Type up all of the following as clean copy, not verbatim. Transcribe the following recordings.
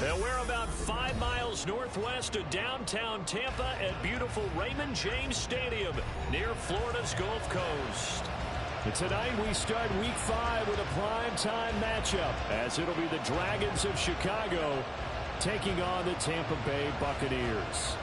And we're about 5 miles northwest of downtown Tampa at beautiful Raymond James Stadium near Florida's Gulf Coast. And tonight we start Week 5 with a primetime matchup, as it'll be the Dragons of Chicago taking on the Tampa Bay Buccaneers.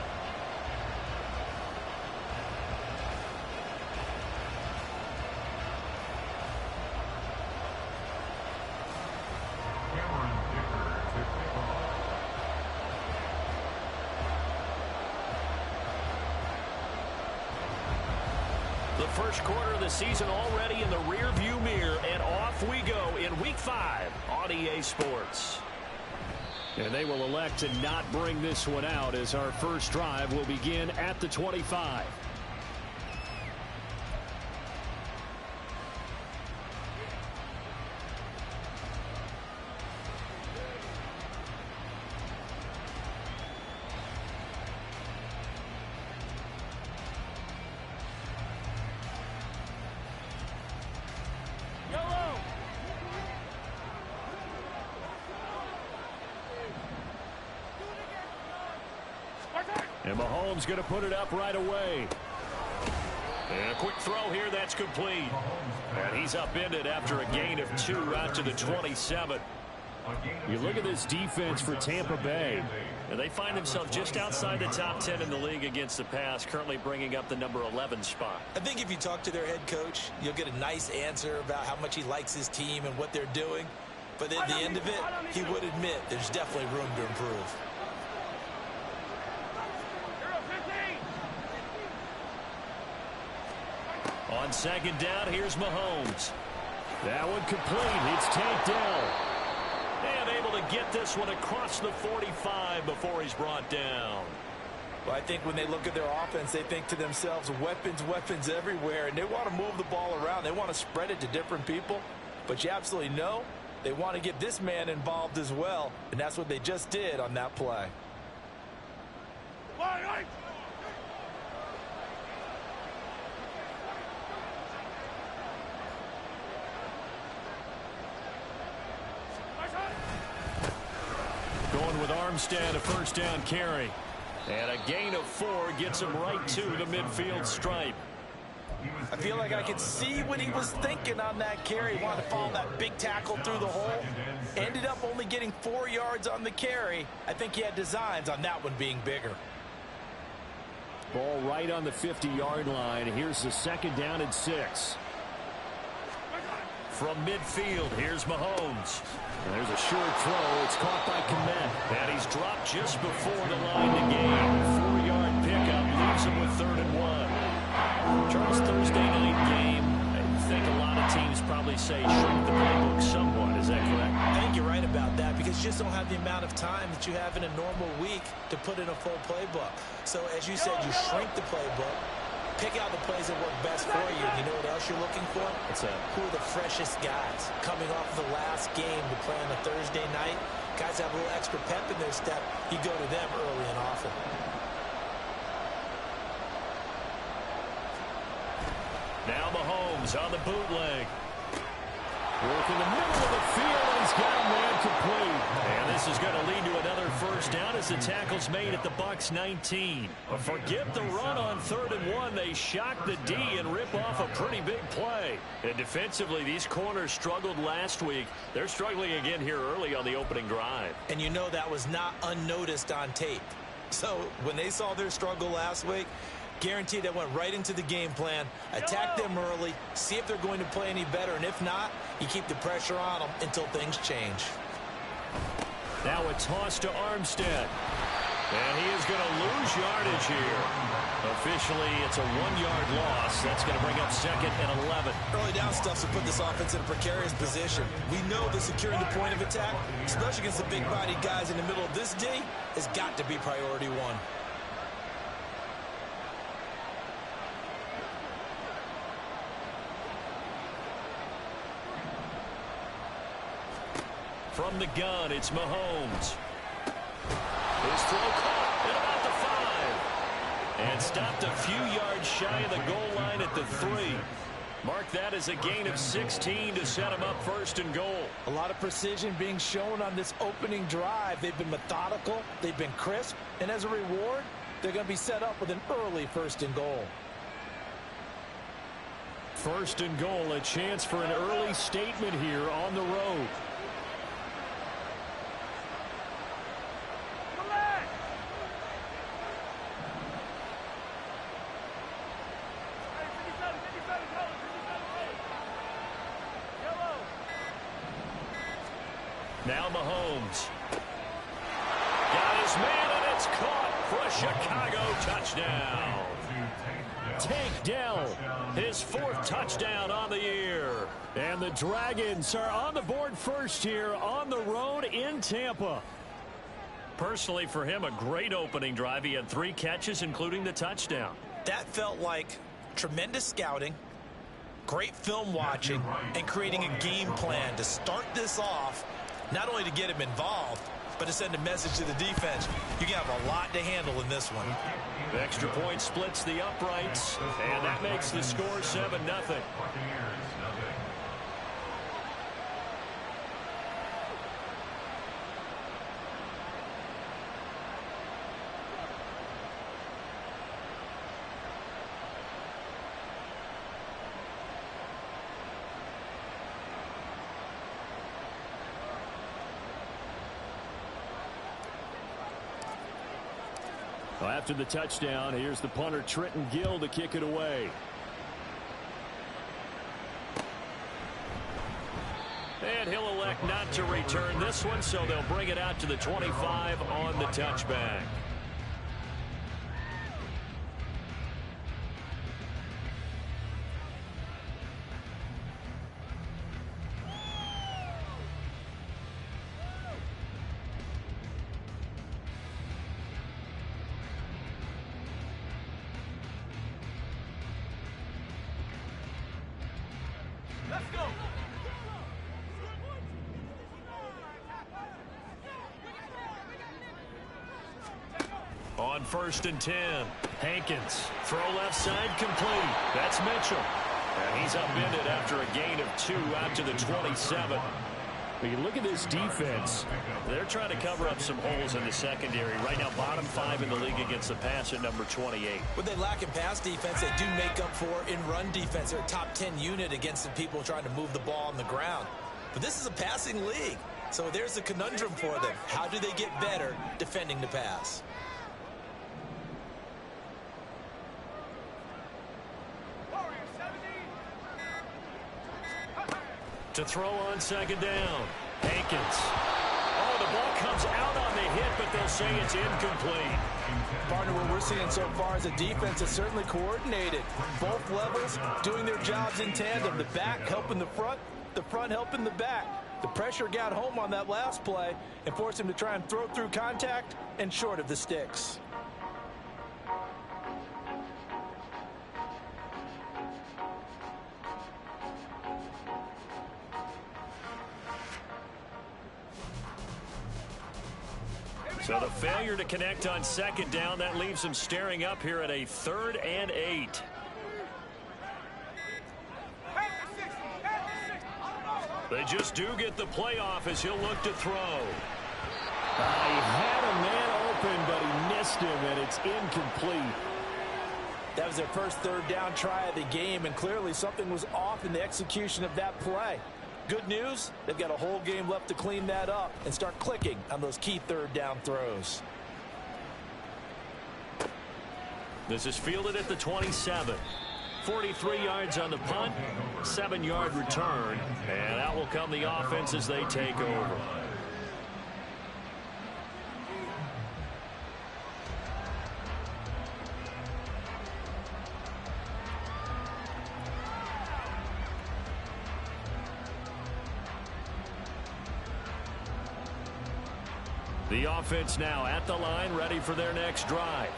The first quarter of the season already in the rearview mirror, and off we go in Week 5 on EA Sports. And they will elect to not bring this one out, as our first drive will begin at the 25. And Mahomes going to put it up right away. And a quick throw here, that's complete. And he's upended after a gain of 2 out to the 27. You look at this defense for Tampa Bay. And they find themselves just outside the top 10 in the league against the pass, currently bringing up the number 11 spot. I think if you talk to their head coach, you'll get a nice answer about how much he likes his team and what they're doing. But at the end of it, he would admit there's definitely room to improve. On second down, here's Mahomes. That one complete. It's tanked down. And able to get this one across the 45 before he's brought down. Well, I think when they look at their offense, they think to themselves, weapons, weapons everywhere, and they want to move the ball around. They want to spread it to different people. But you absolutely know they want to get this man involved as well, and that's what they just did on that play. Going with Armstead, a first down carry. And a gain of 4 gets him right to the midfield stripe. I feel like I could see what he was thinking on that carry. He wanted to follow that big tackle through the hole. Ended up only getting 4 yards on the carry. I think he had designs on that one being bigger. Ball right on the 50-yard line. Here's the second down and 6. From midfield, here's Mahomes. And there's a short throw. It's caught by Kmet. And he's dropped just before the line to gain. 4-yard pickup leaves him with 3rd and 1. Charles, Thursday night game. I think a lot of teams probably say shrink the playbook somewhat. Is that correct? I think you're right about that, because you just don't have the amount of time that you have in a normal week to put in a full playbook. So as you said, you shrink the playbook. Pick out the plays that work best for you. You know what else you're looking for? Who are the freshest guys coming off the last game to play on a Thursday night? Guys have a little extra pep in their step. You go to them early and often. Now Mahomes on the bootleg. Work in the middle of the field, and he's got a man complete. And this is going to lead to another first down as the tackle's made at the Bucs 19. Forget the run on 3rd and 1. They shock the D and rip off a pretty big play. And defensively, these corners struggled last week. They're struggling again here early on the opening drive. And you know that was not unnoticed on tape. So when they saw their struggle last week, guaranteed that went right into the game plan. Attack them early, see if they're going to play any better, and if not, you keep the pressure on them until things change. Now a toss to Armstead. And he is going to lose yardage here. Officially, it's a 1-yard loss. That's going to bring up 2nd and 11. Early down stuff to put this offense in a precarious position. We know that securing the point of attack, especially against the big-bodied guys in the middle of this D, has got to be priority 1. From the gun, it's Mahomes. His throw caught at about the 5. And stopped a few yards shy of the goal line at the 3. Mark that as a gain of 16 to set him up first and goal. A lot of precision being shown on this opening drive. They've been methodical, they've been crisp, and as a reward, they're going to be set up with an early first and goal. First and goal, a chance for an early statement here on the road. Now Mahomes. Got his man, and it's caught for a Chicago touchdown. Tank Dell, his 4th touchdown on the year. And the Dragons are on the board first here on the road in Tampa. Personally, for him, a great opening drive. He had 3 catches, including the touchdown. That felt like tremendous scouting, great film watching, and creating a game plan to start this off, not only to get him involved, but to send a message to the defense. You can have a lot to handle in this one. The extra point splits the uprights, and that makes the score 7-0. Well, after the touchdown, here's the punter Trenton Gill to kick it away. And he'll elect not to return this one, so they'll bring it out to the 25 on the touchback. On 1st and 10, Hankins, throw left side complete. That's Mitchell. And he's upended after a gain of 2 out to the 27. When you look at this defense, they're trying to cover up some holes in the secondary. Right now, bottom 5 in the league against the pass at number 28. What they lack in pass defense, they do make up for in run defense. They're a top 10 unit against the people trying to move the ball on the ground. But this is a passing league, so there's a conundrum for them. How do they get better defending the pass? To throw on 2nd down, Hankins. Oh, the ball comes out on the hit, but they'll say it's incomplete. Partner, what we're seeing so far is a defense that's certainly coordinated. Both levels doing their jobs in tandem. The back helping the front helping the back. The pressure got home on that last play and forced him to try and throw through contact and short of the sticks. So the failure to connect on 2nd down, that leaves him staring up here at a 3rd and 8. They just do get the playoff as he'll look to throw. He had a man open, but he missed him, and it's incomplete. That was their first 3rd down try of the game, and clearly something was off in the execution of that play. Good news, they've got a whole game left to clean that up and start clicking on those key 3rd down throws. This is fielded at the 27. 43 yards on the punt, 7-yard return, and out will come the offense as they take over. The offense now at the line, ready for their next drive.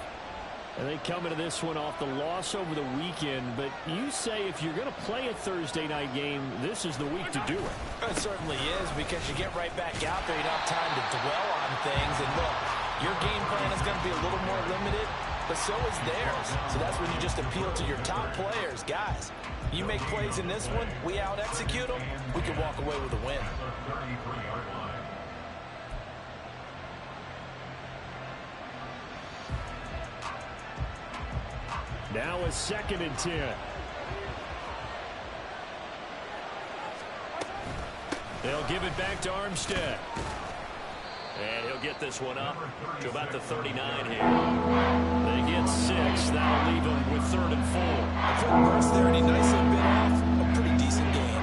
And they come into this one off the loss over the weekend, but you say if you're going to play a Thursday night game, this is the week to do it. It certainly is, because you get right back out there. You don't have time to dwell on things. And look, your game plan is going to be a little more limited but so is theirs. So that's when you just appeal to your top players. Guys, you make plays in this one, we out-execute them, we can walk away with a win. Now a 2nd and 10. They'll give it back to Armstead. And he'll get this one up to about the 39 here. They get 6. That'll leave them with 3rd and 4. A quick burst there, and he nicely bit off a pretty decent gain.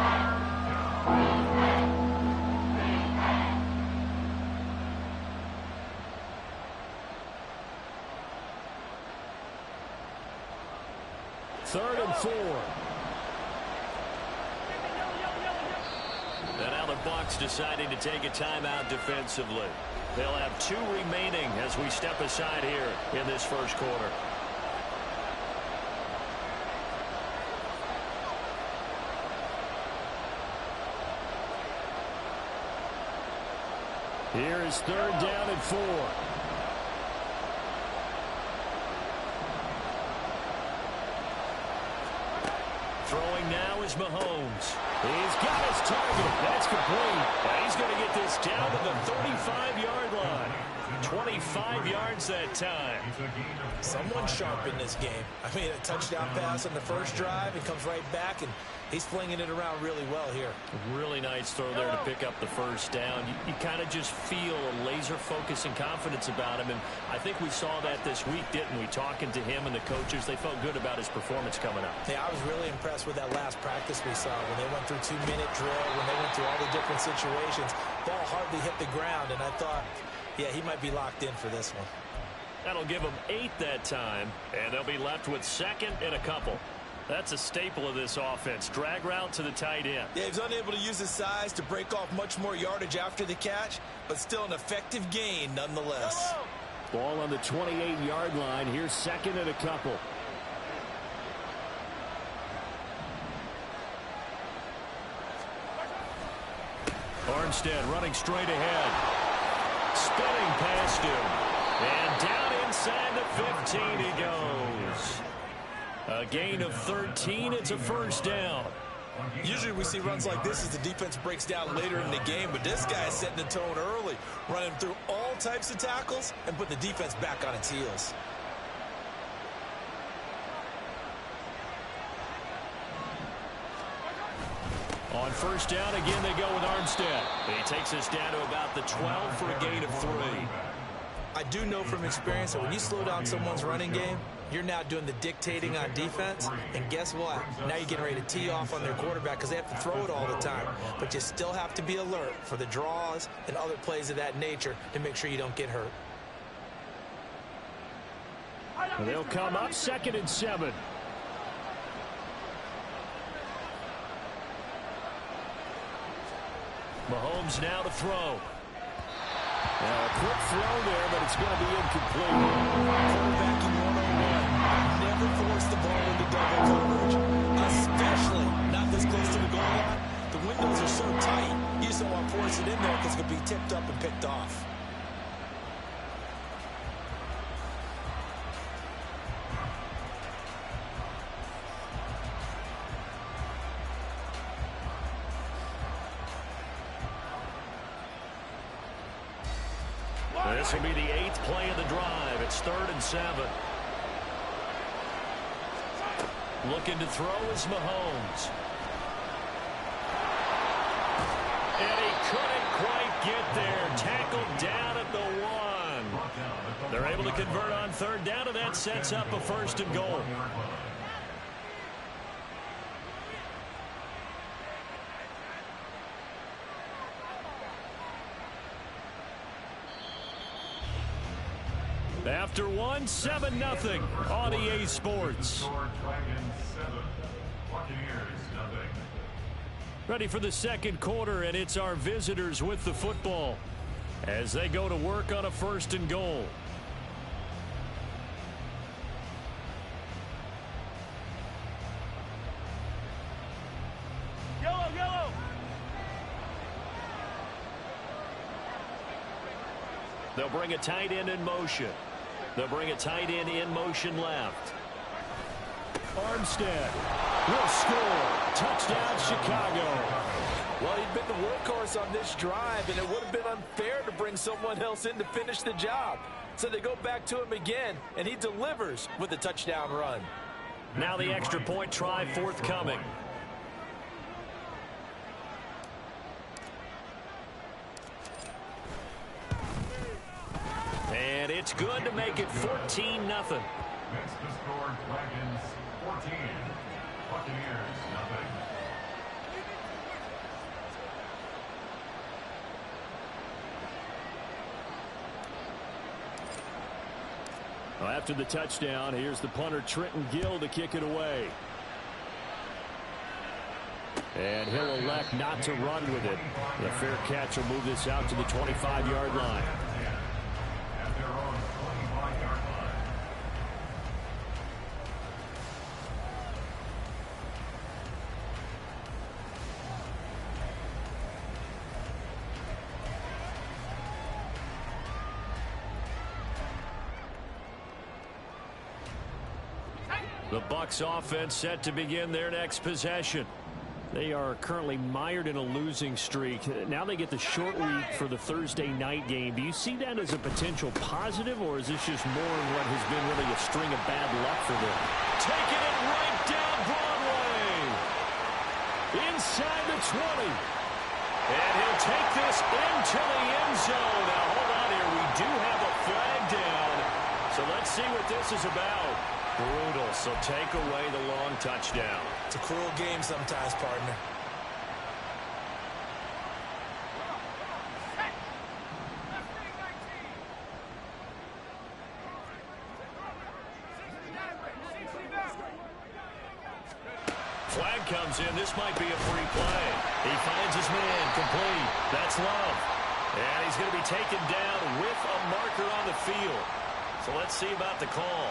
Third and 4. And now the Bucs deciding to take a timeout defensively. They'll have 2 remaining as we step aside here in this first quarter. Here is 3rd down and 4. Throwing now is Mahomes. He's got his target. That's complete. And he's going to get this down to the 35-yard line. 25 yards that time. Someone sharp in this game. I mean, a touchdown pass on the first drive. It comes right back, and he's flinging it around really well here. Really nice throw there to pick up the first down. You kind of just feel a laser focus and confidence about him, and I think we saw that this week, didn't we? Talking to him and the coaches, they felt good about his performance coming up. Yeah, I was really impressed with that last practice we saw when they went through 2-minute drill, when they went through all the different situations. Ball hardly hit the ground, and I thought, yeah, he might be locked in for this one. That'll give them 8 that time, and they'll be left with 2nd and a couple. That's a staple of this offense. Drag route to the tight end. Yeah, he's unable to use his size to break off much more yardage after the catch, but still an effective gain nonetheless. Ball on the 28-yard line. Here's 2nd and a couple. Armstead running straight ahead. Spinning past him. And down inside the 15 he goes. A gain of 13. It's a first down. Usually we see runs like this as the defense breaks down later in the game, but this guy is setting the tone early, running through all types of tackles and putting the defense back on its heels. On first down, again, they go with Armstead. He takes us down to about the 12 for a gain of 3. I do know from experience that when you slow down someone's running game, you're now doing the dictating on defense, and guess what? Now you're getting ready to tee off on their quarterback because they have to throw it all the time. But you still have to be alert for the draws and other plays of that nature to make sure you don't get hurt. They'll come up 2nd and 7. Mahomes now to throw. Now a quick throw there, but it's going to be incomplete. Quarterbacking 101. Never force the ball into double coverage, especially not this close to the goal line. The windows are so tight, you just don't want to force it in there because it could be tipped up and picked off. This will be the 8th play of the drive. It's 3rd and 7. Looking to throw is Mahomes. And he couldn't quite get there. Tackled down at the 1. They're able to convert on 3rd down, and that sets up a 1st and goal. After 1, 7-0 on EA Sports. Ready for the second quarter, and it's our visitors with the football as they go to work on a 1st and goal. Yellow. They'll bring a tight end in motion. They'll bring a tight end in motion left. Armstead will score. Touchdown, Chicago. Well, he'd been the workhorse on this drive, and it would have been unfair to bring someone else in to finish the job. So they go back to him again, and he delivers with a touchdown run. Now the extra point try forthcoming. And it's good to make it 14-0. Next to score, Dragons 14, Buccaneers 0. Well, after the touchdown, here's the punter Trenton Gill to kick it away. And he'll elect not to run with it. The fair catch will move this out to the 25-yard line. At their own 25-yard line. The Bucs offense set to begin their next possession. They are currently mired in a losing streak. Now they get the short week for the Thursday night game. Do you see that as a potential positive, or is this just more of what has been really a string of bad luck for them? Taking it right down Broadway. Inside the 20. And he'll take this into the end zone. Now, hold on here. We do have a flag down. So let's see what this is about. Brutal, so take away the long touchdown. It's a cruel game sometimes, partner. Flag comes in. This might be a free play. He finds his man, complete. That's Love. And he's going to be taken down with a marker on the field. So let's see about the call.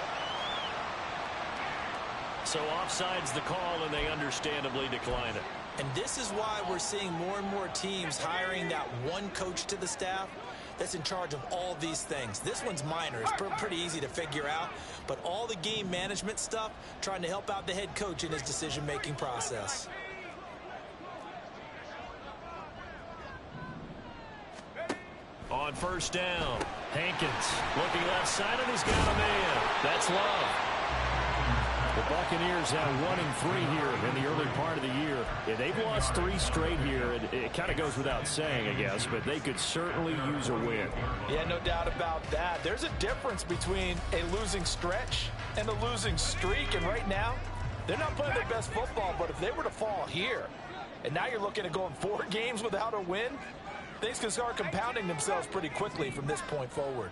So offside's the call, and they understandably decline it. And this is why we're seeing more and more teams hiring that one coach to the staff that's in charge of all these things. This one's minor. It's pretty easy to figure out. But all the game management stuff, trying to help out the head coach in his decision-making process. On first down, Hankins looking left side, and he's got a man. That's Love. The Buccaneers have 1-3 here in the early part of the year. Yeah, they've lost 3 straight here. It kind of goes without saying, I guess, but they could certainly use a win. Yeah, no doubt about that. There's a difference between a losing stretch and a losing streak, and right now, they're not playing their best football, but if they were to fall here, and now you're looking at going 4 games without a win, things can start compounding themselves pretty quickly from this point forward.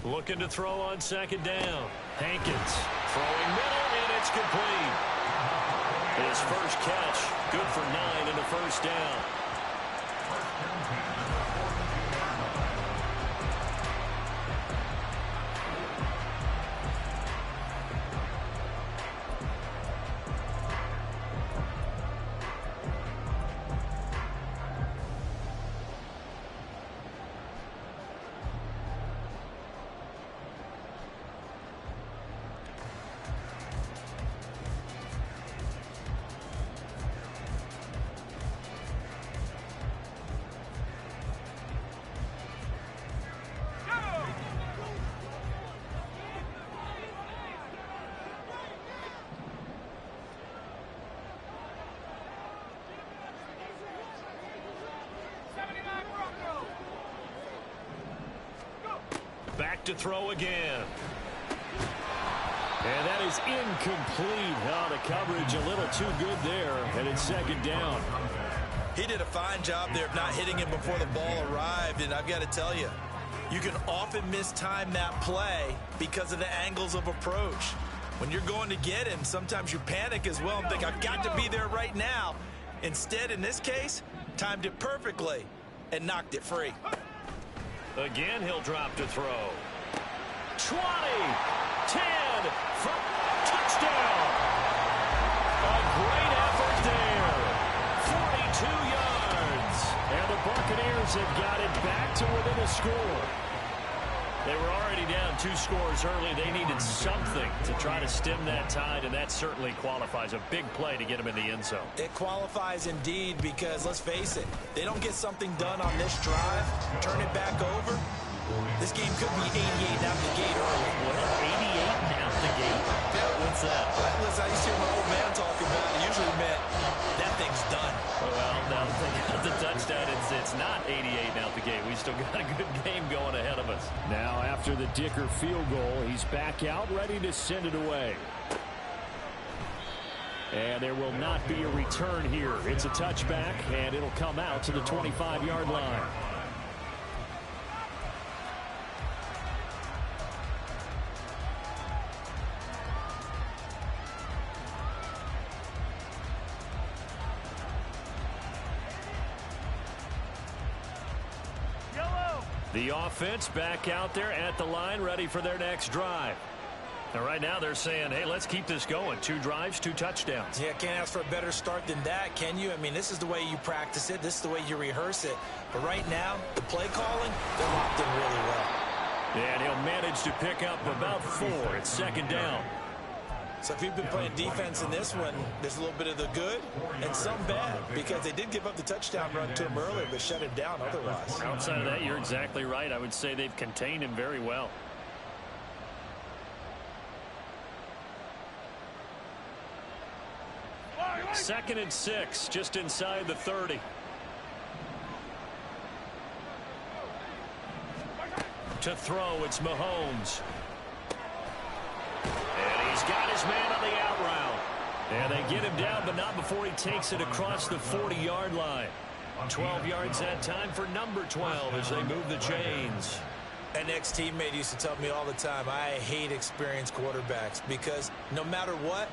Looking to throw on second down. Hankins throwing middle, and it's complete. His first catch, good for 9 and a first down. Back to throw again. And that is incomplete. Oh, the coverage a little too good there, and it's second down. He did a fine job there of not hitting him before the ball arrived, and I've got to tell you, you can often mistime that play because of the angles of approach. When you're going to get him, sometimes you panic as well and think, I've got to be there right now. Instead, in this case, timed it perfectly and knocked it free. Again, he'll drop to throw. 20, 10, touchdown. A great effort there. 42 yards. And the Bears have got it back to within a score. They were already down 2 scores early. They needed something to try to stem that tide, and that certainly qualifies. A big play to get them in the end zone. It qualifies indeed because, let's face it, they don't get something done on this drive, turn it back over, this game could be 88 out the gate early. What, 88 out the gate? What's that? Listen, I used to hear my old man talk about it. It usually meant that thing's done. Well, now they got the touchdown. It's not 88 out the gate. We still got a good game going ahead of us. Now, after the Dicker field goal, he's back out, ready to send it away. And there will not be a return here. It's a touchback, and it'll come out to the 25-yard line. The offense back out there at the line, ready for their next drive. And right now they're saying, hey, let's keep this going. 2 drives, 2 touchdowns. Yeah, can't ask for a better start than that, can you? I mean, this is the way you practice it. This is the way you rehearse it. But right now, the play calling, they're locked in really well. And he'll manage to pick up about 4. It's second down. So if you've been playing defense in this one, there's a little bit of the good and some bad, because they did give up the touchdown run to him earlier, but shut him down otherwise. Outside of that, you're exactly right. I would say they've contained him very well. Second and 6, just inside the 30. To throw, it's Mahomes. And he's got his man on the out route. And they get him down, but not before he takes it across the 40-yard line. 12 yards that time for number 12 as they move the chains. An ex-teammate used to tell me all the time, I hate experienced quarterbacks because no matter what,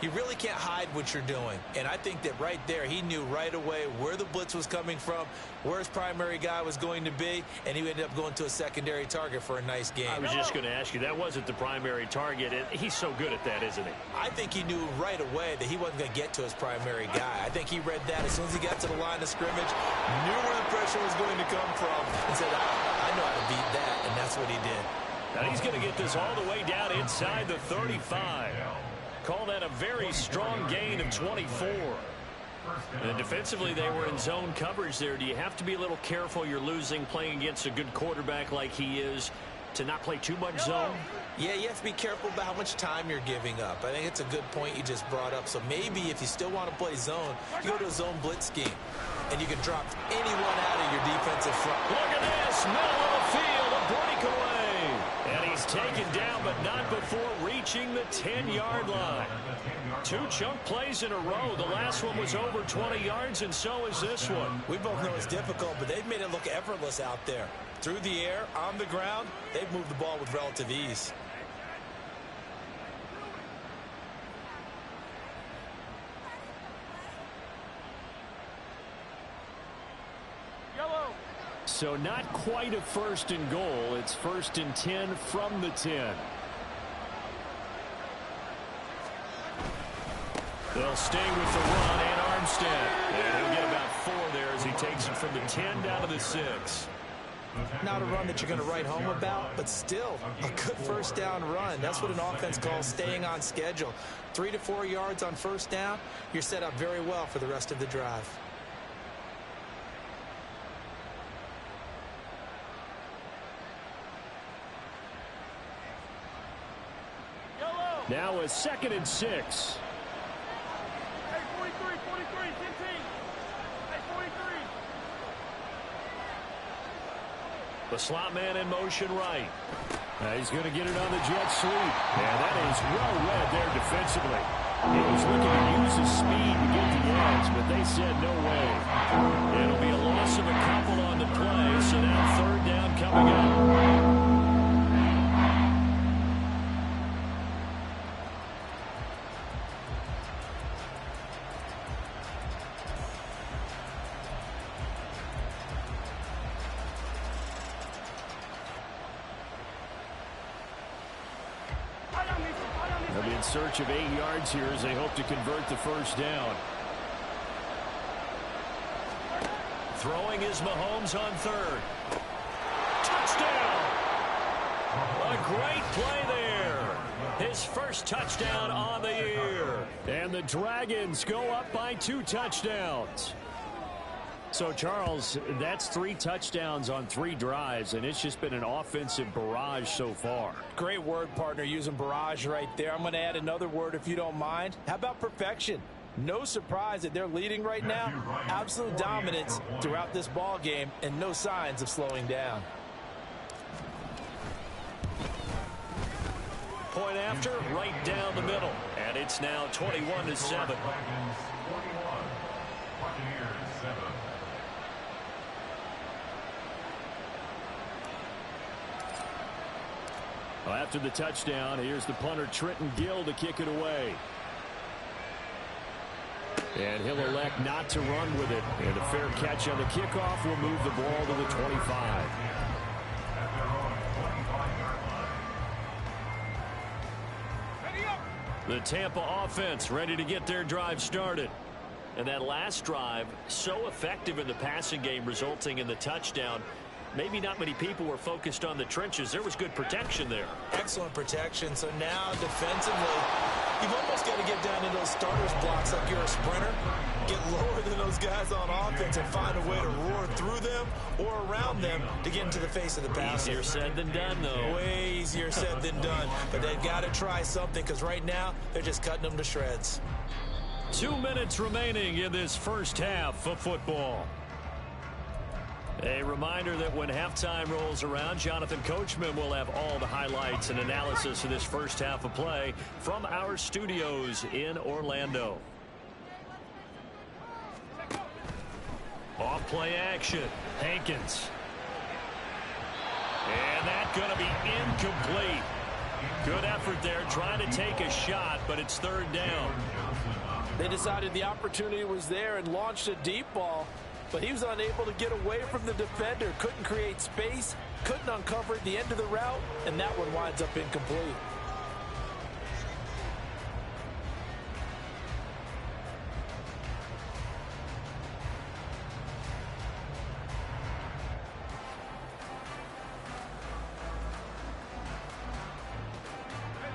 you really can't hide what you're doing. And I think that right there, he knew right away where the blitz was coming from, where his primary guy was going to be, and he ended up going to a secondary target for a nice game. I was just going to ask you, that wasn't the primary target. He's so good at that, isn't he? I think he knew right away that he wasn't going to get to his primary guy. I think he read that as soon as he got to the line of scrimmage, knew where the pressure was going to come from, and said, I know how to beat that, and that's what he did. Now he's going to get this all the way down inside the 35. Call that a very strong gain of 24. And defensively, they were in zone coverage there. Do you have to be a little careful? You're losing playing against a good quarterback like he is to not play too much zone? Yeah, you have to be careful about how much time you're giving up. I think it's a good point you just brought up. So maybe if you still want to play zone, you go to a zone blitz scheme, and you can drop anyone out of your defensive front. Look at this, middle of the field, a breakaway. And he's taken down, but not before reaching the 10-yard line. 2 chunk plays in a row. The last one was over 20 yards, and so is this one. We both know it's difficult, but they've made it look effortless out there. Through the air, on the ground, they've moved the ball with relative ease. So not quite a first and goal. It's 1st and 10 from the 10. They'll stay with the run and Armstead. And he'll get about 4 there as he takes it from the 10 down to the 6. Not a run that you're going to write home about, but still a good first down run. That's what an offense calls staying on schedule. 3 to 4 yards on first down, you're set up very well for the rest of the drive. Now a 2nd and 6. Hey, 43, 43, 10. Hey, 43. The slot man in motion right. He's going to get it on the jet sweep. And that is well read there defensively. He was looking to use his speed to get the edge, but they said no way. It'll be a loss of a couple on the play, so now 3rd down coming up. They'll be in search of 8 yards here as they hope to convert the first down. Throwing is Mahomes on third. Touchdown! A great play there. His first touchdown on the year. And the Dragons go up by 2 touchdowns. So, Charles, that's 3 touchdowns on 3 drives, and it's just been an offensive barrage so far. Great word, partner, using barrage right there. I'm going to add another word if you don't mind. How about perfection? No surprise that they're leading right now. Absolute dominance throughout this ball game and no signs of slowing down. Point after, right down the middle. And it's now 21-7. Buccaneers 7. Well, after the touchdown, here's the punter, Trenton Gill, to kick it away. And he'll elect not to run with it. And a fair catch on the kickoff will move the ball to the 25. The Tampa offense ready to get their drive started. And that last drive, so effective in the passing game, resulting in the touchdown. Maybe not many people were focused on the trenches. There was good protection there. Excellent protection. So now defensively, you've almost got to get down in those starters blocks like you're a sprinter. Get lower than those guys on offense and find a way to roar through them or around them to get into the face of the passer. Easier said than done, though. Way easier said than done. But they've got to try something because right now they're just cutting them to shreds. 2 minutes remaining in this first half of football. A reminder that when halftime rolls around, Jonathan Coachman will have all the highlights and analysis of this first half of play from our studios in Orlando. Off play action. Hankins. And that's going to be incomplete. Good effort there trying to take a shot, but it's third down. They decided the opportunity was there and launched a deep ball. But he was unable to get away from the defender, couldn't create space, couldn't uncover the end of the route, and that one winds up incomplete.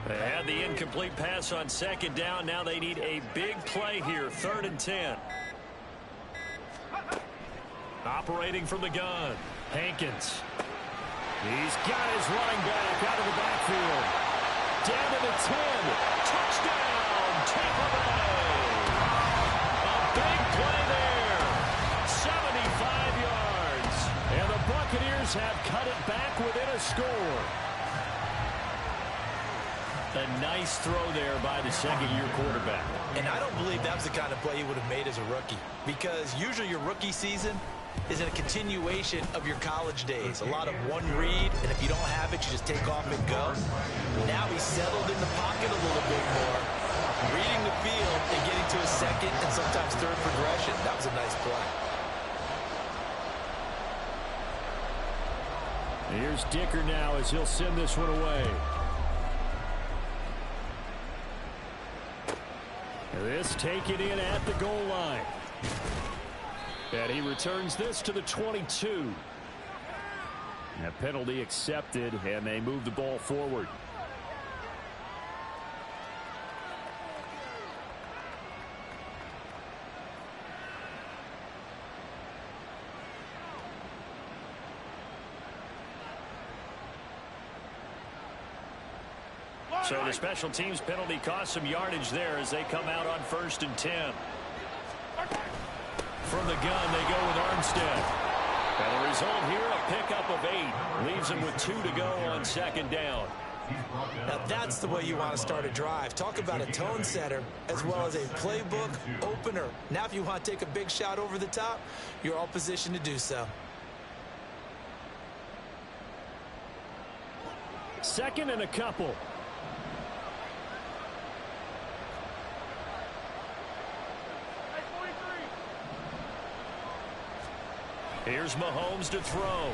They had the incomplete pass on second down. Now they need a big play here, 3rd and 10. Operating from the gun, Hankins. He's got his running back out of the backfield. Down to the 10. Touchdown, Tampa Bay. A big play there. 75 yards. And the Buccaneers have cut it back within a score. A nice throw there by the second-year quarterback. And I don't believe that was the kind of play he would have made as a rookie. Because usually your rookie season is a continuation of your college days. A lot of one read, and if you don't have it, you just take off and go. Now he's settled in the pocket a little bit more, reading the field and getting to a second and sometimes third progression. That was a nice play. Here's Dicker now as he'll send this one away. This taken in at the goal line. And he returns this to the 22. A penalty accepted, and they move the ball forward. So the special teams penalty cost some yardage there as they come out on 1st and 10. From the gun, they go with Armstead. And the result here, a pickup of 8. Leaves them with 2 to go on second down. Now that's the way you want to start a drive. Talk about a tone setter as well as a playbook opener. Now if you want to take a big shot over the top, you're all positioned to do so. 2nd and a couple. Here's Mahomes to throw.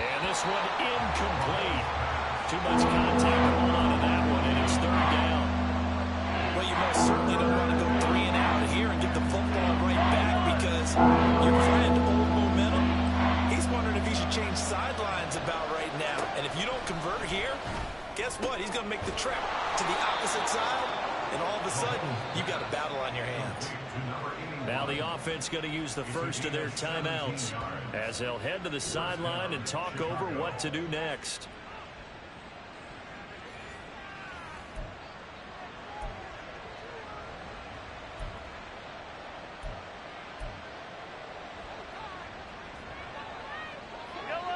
And this one incomplete. Too much contact to hold on to that one, and it's 3rd down. Well, you most certainly don't want to go 3 and out here and get the football right back. going to make the trek to the opposite side, and all of a sudden, you've got a battle on your hands. Now the offense going to use the first of their timeouts as they'll head to the sideline and talk over what to do next.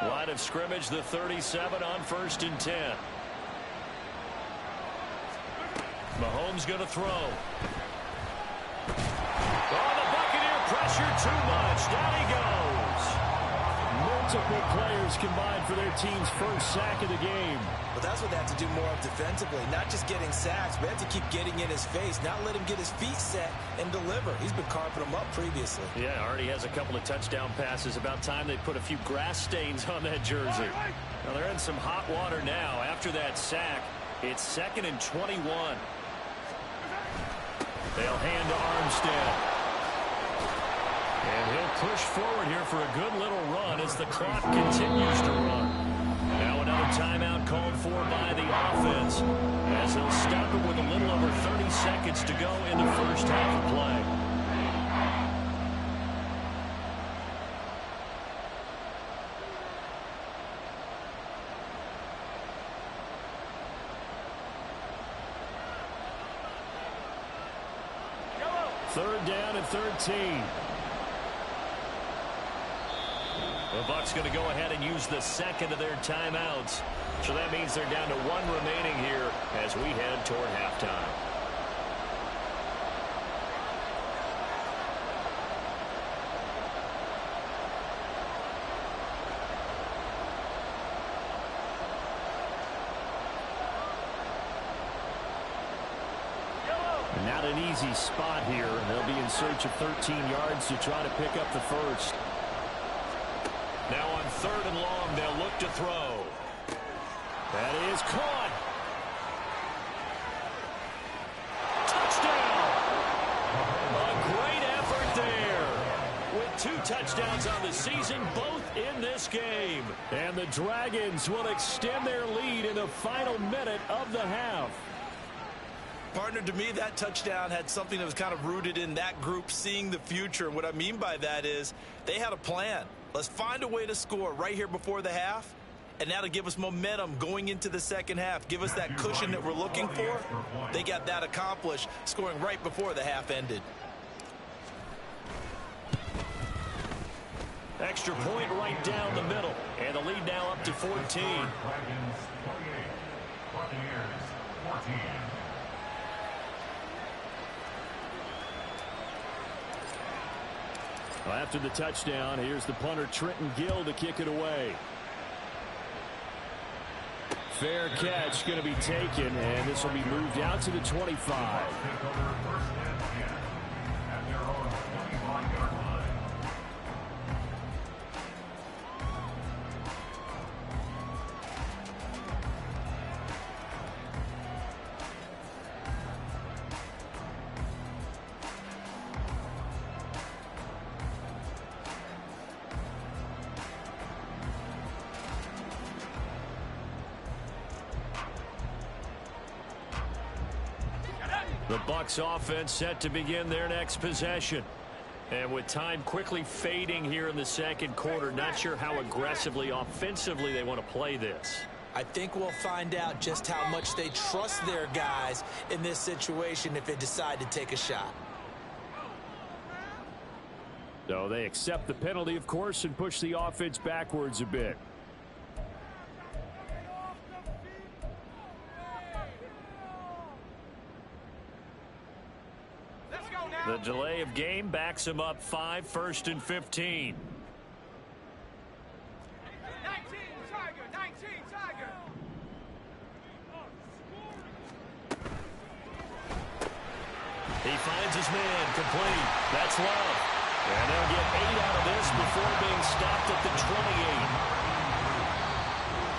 Line of scrimmage, the 37 on 1st and 10. Mahomes going to throw. Oh, the Buccaneer pressure too much. Down he goes. Multiple players combined for their team's first sack of the game. But that's what they have to do more of defensively, not just getting sacks, but have to keep getting in his face, not let him get his feet set and deliver. He's been carping them up previously. Yeah, already has a couple of touchdown passes. About time they put a few grass stains on that jersey. Now they're in some hot water now after that sack. It's 2nd and 21. They'll hand to Armstead. And he'll push forward here for a good little run as the clock continues to run. Now another timeout called for by the offense as they'll stop it with a little over 30 seconds to go in the first half of play. Third down and 13. The Bucs going to go ahead and use the second of their timeouts. So that means they're down to 1 remaining here as we head toward halftime. And not an easy spot here. They'll be in search of 13 yards to try to pick up the first. Now on 3rd and long, they'll look to throw. That is caught. Touchdown! A great effort there. With 2 touchdowns on the season, both in this game. And the Dragons will extend their lead in the final minute of the half. Partner, to me, that touchdown had something that was kind of rooted in that group seeing the future. What I mean by that is they had a plan. Let's find a way to score right here before the half, and that'll give us momentum going into the second half. Give us that cushion that we're looking for. They got that accomplished, scoring right before the half ended. Extra point right down the middle, and the lead now up to 14. Dragons 28, Buccaneers 14. Well, after the touchdown, here's the punter Trenton Gill to kick it away. Fair catch going to be taken, and this will be moved out to the 25. Take over 1st and 10 at their own 25-yard line. The Bucs offense set to begin their next possession. And with time quickly fading here in the second quarter, not sure how aggressively, offensively they want to play this. I think we'll find out just how much they trust their guys in this situation if they decide to take a shot. So they accept the penalty, of course, and push the offense backwards a bit. The delay of game backs him up 5, 1st and 15. 19, Tiger, 19, Tiger. He finds his man, complete. That's Love. And they'll get 8 out of this before being stopped at the 28.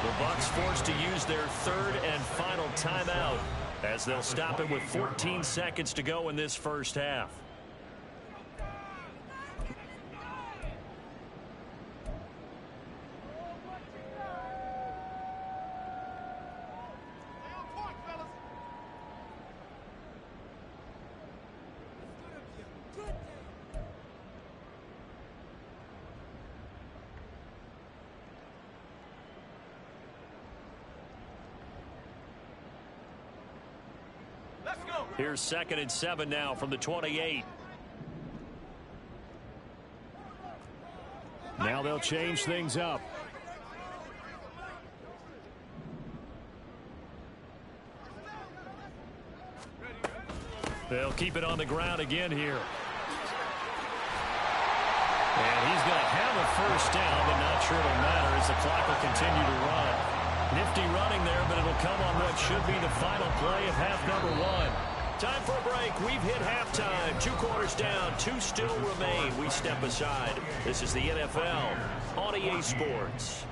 The Bucs forced to use their 3rd and final timeout as they'll stop it with 14 seconds to go in this first half. Here's 2nd and 7 now from the 28. Now they'll change things up. They'll keep it on the ground again here. And he's going to have a first down, but not sure it'll matter as the clock will continue to run. Nifty running there, but it'll come on what should be the final play of half number 1. Time for a break. We've hit halftime. 2 quarters down. 2 still remain. We step aside. This is the NFL on EA Sports.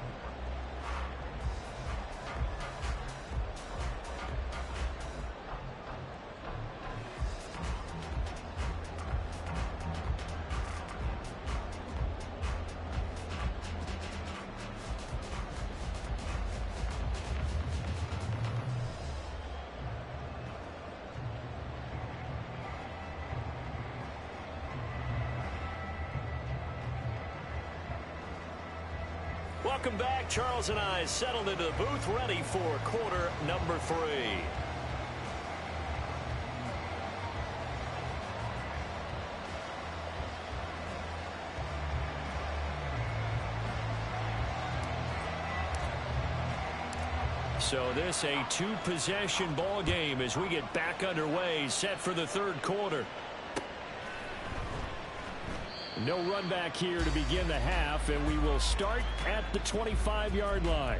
Welcome back. Charles and I settled into the booth, ready for quarter number 3. So this a 2-possession ball game as we get back underway, set for the 3rd quarter. No run back here to begin the half, and we will start at the 25-yard line.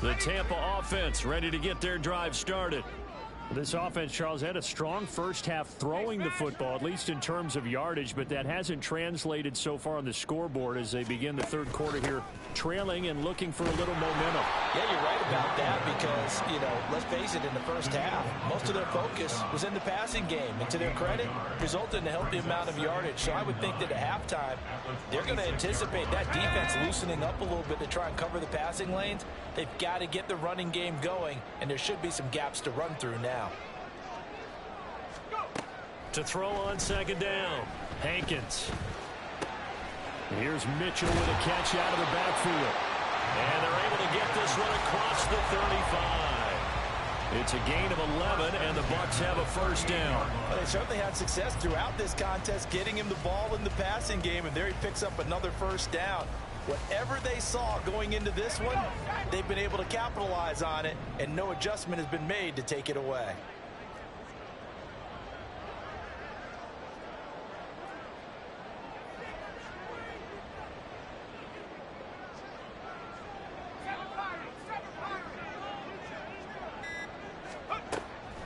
The Tampa offense ready to get their drive started. This offense, Charles, had a strong first half throwing the football, at least in terms of yardage, but that hasn't translated so far on the scoreboard as they begin the 3rd quarter here, trailing and looking for a little momentum. Yeah, you're right about that because, let's face it, in the first half, most of their focus was in the passing game. And to their credit, resulted in a healthy amount of yardage. So I would think that at halftime, they're going to anticipate that defense loosening up a little bit to try and cover the passing lanes. They've got to get the running game going, and there should be some gaps to run through now. To throw on 2nd down, Hankins. Here's Mitchell with a catch out of the backfield. And they're able to get this one across the 35. It's a gain of 11, and the Bucs have a first down. Well, they certainly had success throughout this contest, getting him the ball in the passing game, and there he picks up another first down. Whatever they saw going into this one, they've been able to capitalize on it, and no adjustment has been made to take it away.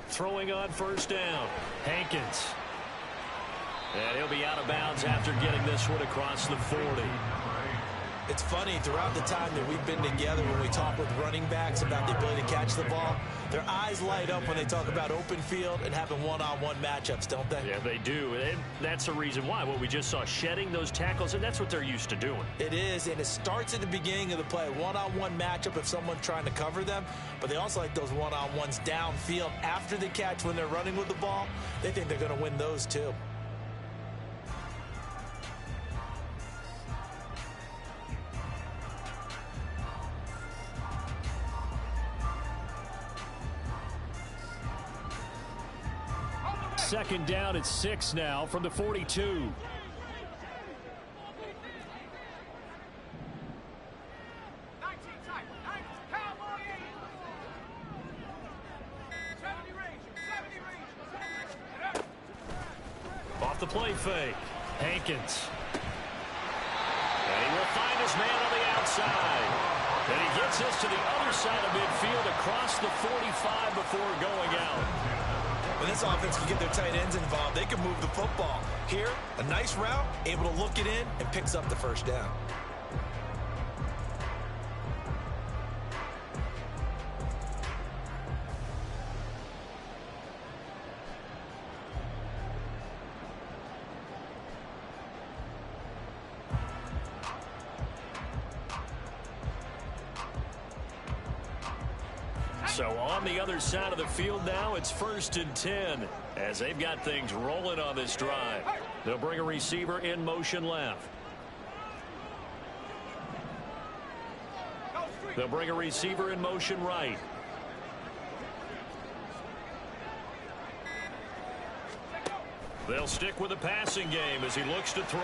Throwing on first down, Hankins. And he'll be out of bounds after getting this one across the 40. It's funny, throughout the time that we've been together, when we talk with running backs about the ability to catch the ball, their eyes light up when they talk about open field and having one-on-one matchups, don't they? Yeah, they do. And that's the reason why. What we just saw, shedding those tackles, and that's what they're used to doing. It is, and it starts at the beginning of the play. One-on-one matchup if someone's trying to cover them, but they also like those one-on-ones downfield after the catch when they're running with the ball. They think they're going to win those too. Second down at 6 now from the 42. 19 tackle, 90, Cowboy 70 range, 70 range. Off the play fake, Hankins. And he will find his man on the outside. And he gets this to the other side of midfield across the 45 before going out. When this offense can get their tight ends involved, they can move the football. Here, a nice route, able to look it in, and picks up the first down. So on the other side of the field now, it's 1st and 10 as they've got things rolling on this drive. They'll bring a receiver in motion left. They'll bring a receiver in motion right. They'll stick with the passing game as he looks to throw.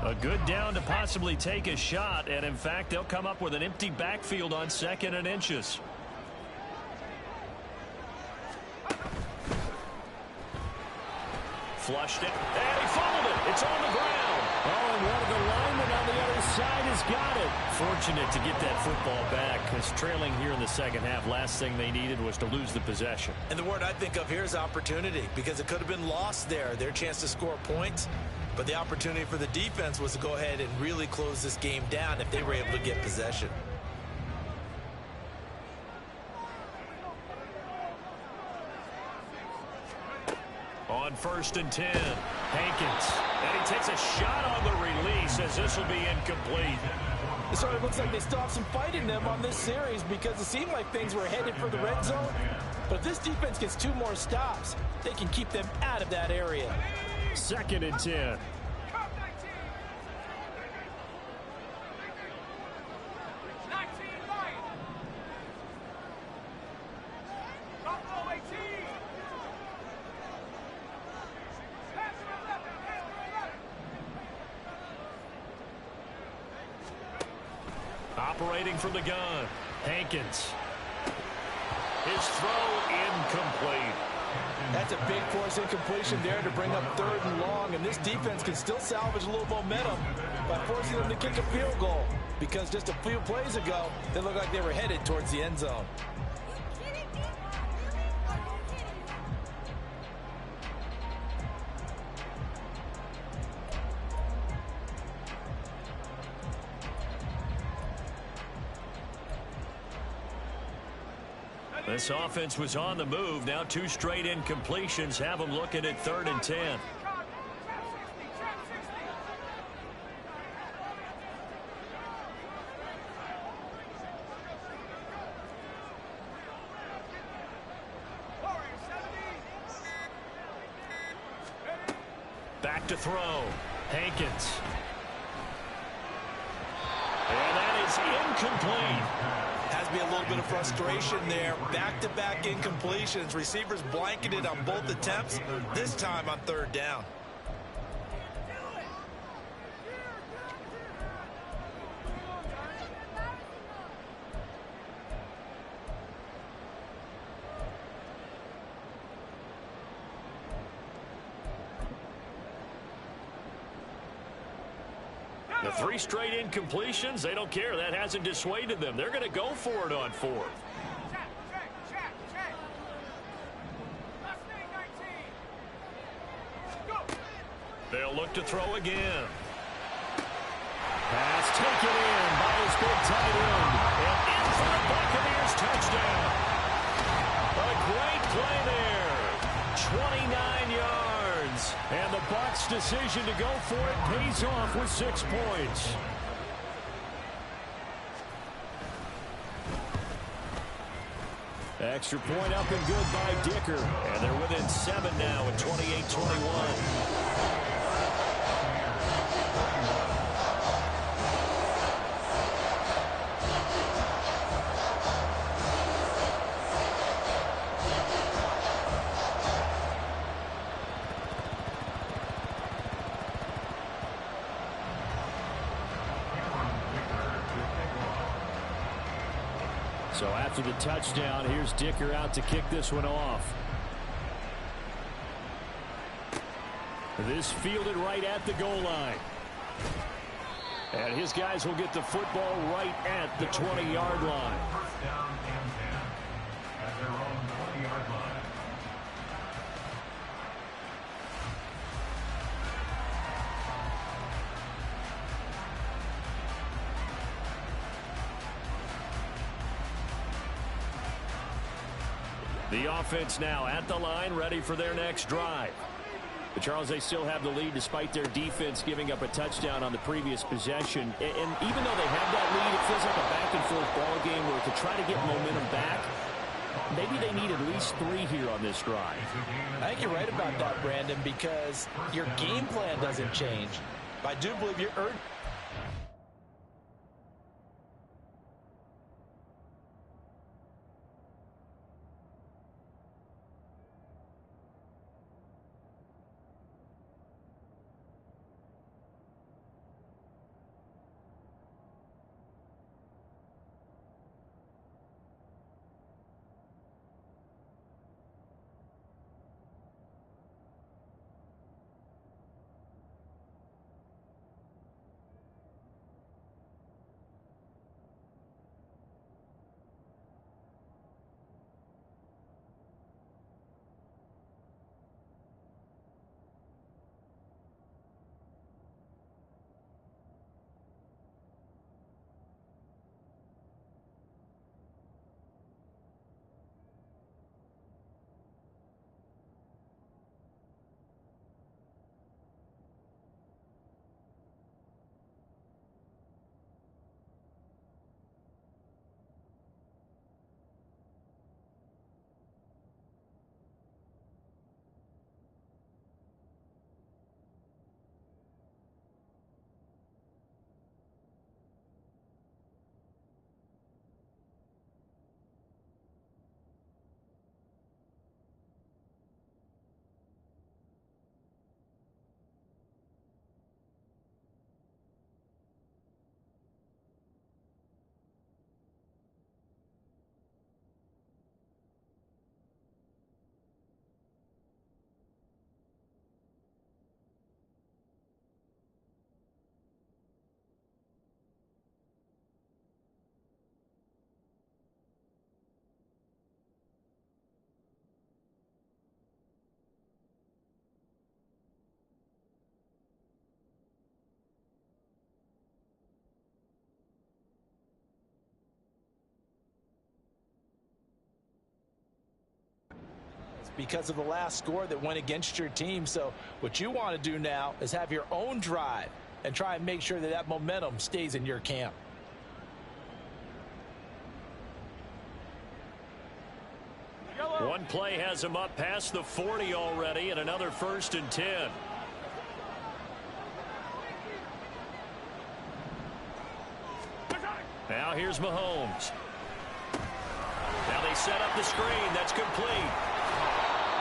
A good down to possibly take a shot, and in fact, they'll come up with an empty backfield on 2nd and inches. Flushed it, and he fumbled it. It's on the ground. Oh, and one of the linemen on the other side has got it. Fortunate to get that football back, because trailing here in the second half, last thing they needed was to lose the possession. And the word I think of here is opportunity, because it could have been lost there. Their chance to score points. But the opportunity for the defense was to go ahead and really close this game down if they were able to get possession. On 1st and 10, Hankins. And he takes a shot on the release as this will be incomplete. It sort of looks like they still have some fight in them on this series because it seemed like things were headed for the red zone. But if this defense gets 2 more stops, they can keep them out of that area. 2nd and 10. Operating from the gun, Hankins. His throw incomplete. That's a big force incompletion there to bring up 3rd and long, and this defense can still salvage a little momentum by forcing them to kick a field goal, because just a few plays ago, they looked like they were headed towards the end zone. This offense was on the move. Now 2 straight incompletions have them looking at 3rd and 10. Back to throw. Hankins. And that is incomplete. Has to be a little bit of frustration there. Back-to-back incompletions. Receivers blanketed on both attempts, this time on 3rd down. The 3 straight incompletions, they don't care. That hasn't dissuaded them. They're going to go for it on 4th. They'll look to throw again. Pass taken in by his big tight end. And in for the Buccaneers touchdown. A great play there. 29 yards. And the Bucs' decision to go for it pays off with 6 points. Extra point up and good by Dicker. And they're within 7 now at 28-21. So after the touchdown, here's Dicker out to kick this one off. This fielded right at the goal line. And his guys will get the football right at the 20-yard line. First down and 10 at their own 20-yard line. The offense now at the line, ready for their next drive. But Charles, they still have the lead despite their defense giving up a touchdown on the previous possession. And even though they have that lead, it feels like a back-and-forth ball game where to try to get momentum back, maybe they need at least 3 here on this drive. I think you're right about that, Brandon, because your game plan doesn't change. I do believe you're because of the last score that went against your team. So what you want to do now is have your own drive and try and make sure that that momentum stays in your camp. One play has him up past the 40 already, and another 1st and 10. Now here's Mahomes. Now they set up the screen. That's complete.